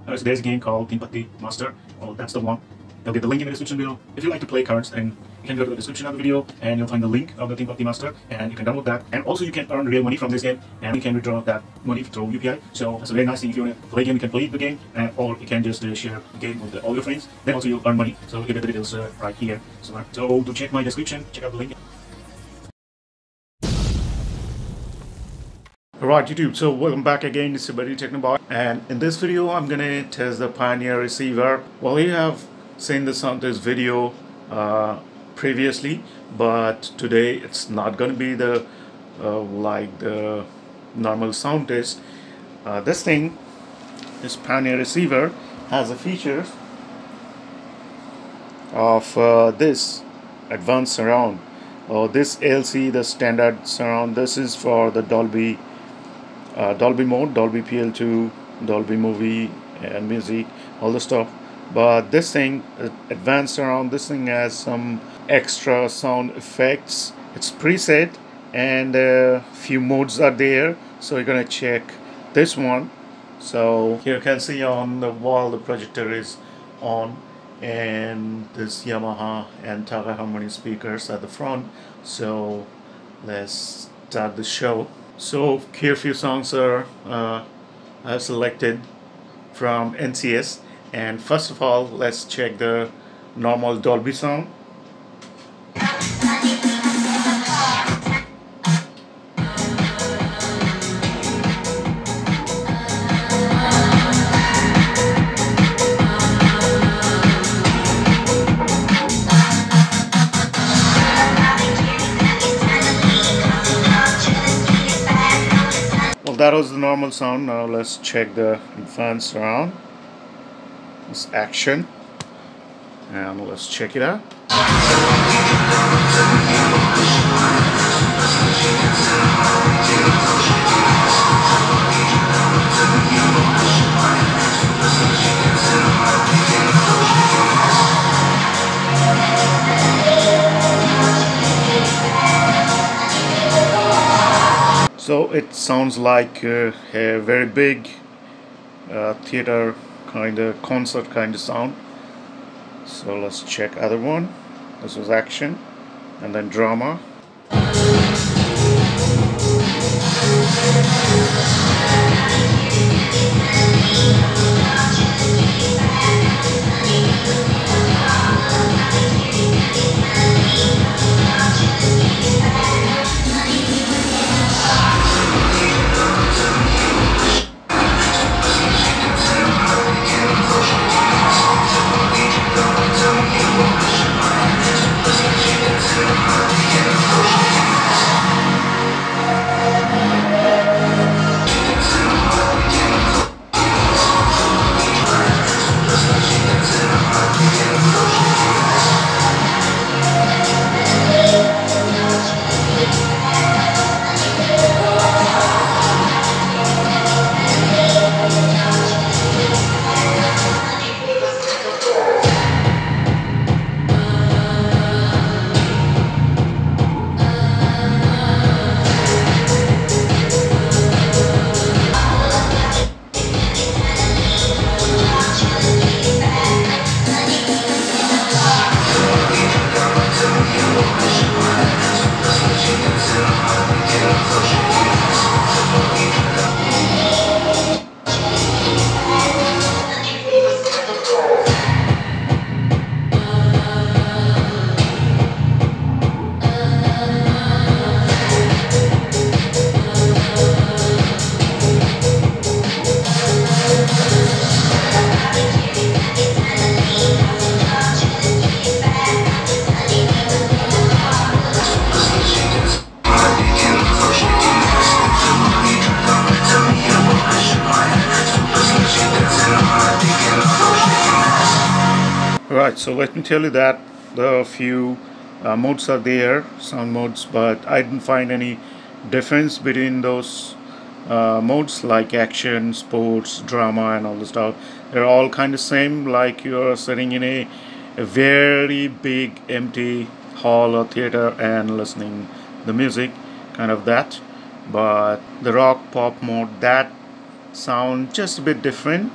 So there's a game called Team Master. Well, that's the one. I'll get the link in the description below. If you like to play cards, then you can go to the description of the video and you'll find the link of the Team Master, and you can download that. And also you can earn real money from this game, and you can withdraw that money through UPI. So it's a very nice thing. If you want to play a game, you can play the game, or you can just share the game with all your friends. Then also you'll earn money. So you get the details right here. So to check my description, check out the link. Alright YouTube, so welcome back again, it's your buddy Technoboy, and in this video I'm gonna test the Pioneer receiver. Well, you have seen this video previously, but today it's not gonna be the like the normal sound test. This Pioneer receiver has the features of this advanced surround, or this LC, the standard surround. This is for the Dolby mode, Dolby PL2, Dolby movie and music, all the stuff. But this thing, advanced surround, this thing has some extra sound effects. It's preset, and a few modes are there, so you're gonna check this one. So here you can see on the wall the projector is on, and this Yamaha and Taka harmony speakers at the front. So let's start the show. So here a few songs are I've selected from NCS, and first of all let's check the normal Dolby sound. That was the normal sound. Now let's check the advanced surround. This action, and let's check it out. So it sounds like a very big theater kind of concert kind of sound. So let's check other one. This was action, and then drama. Right, so let me tell you that the few modes are there, sound modes, but I didn't find any difference between those modes like action, sports, drama and all the stuff. They're all kind of same, like you're sitting in a very big empty hall or theater and listening the music, kind of that. But the rock pop mode, that sound just a bit different,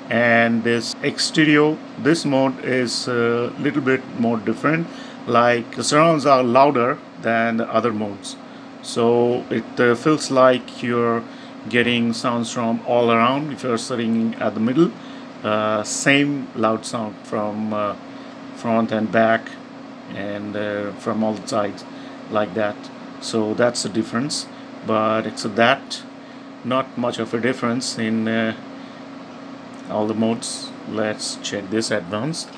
And this exterior, this mode is a little bit more different. Like the surrounds are louder than the other modes, so it feels like you're getting sounds from all around. If you're sitting at the middle, same loud sound from front and back, and from all sides, like that. So that's the difference, but it's that not much of a difference in all the modes. Let's check this advanced.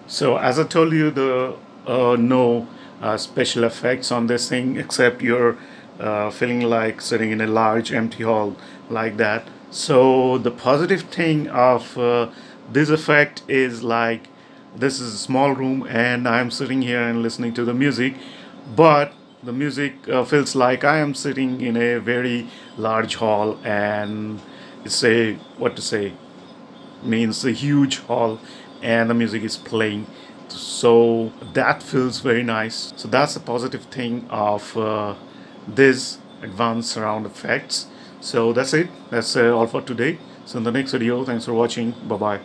So as I told you, the no special effects on this thing, except you're feeling like sitting in a large empty hall like that. So the positive thing of this effect is like, this is a small room and I'm sitting here and listening to the music, but the music feels like I am sitting in a very large hall, and it's a, what to say, means a huge hall, and the music is playing, so that feels very nice. So that's the positive thing of this advanced surround effects. So that's it, that's all for today. So in the next video, thanks for watching, bye bye.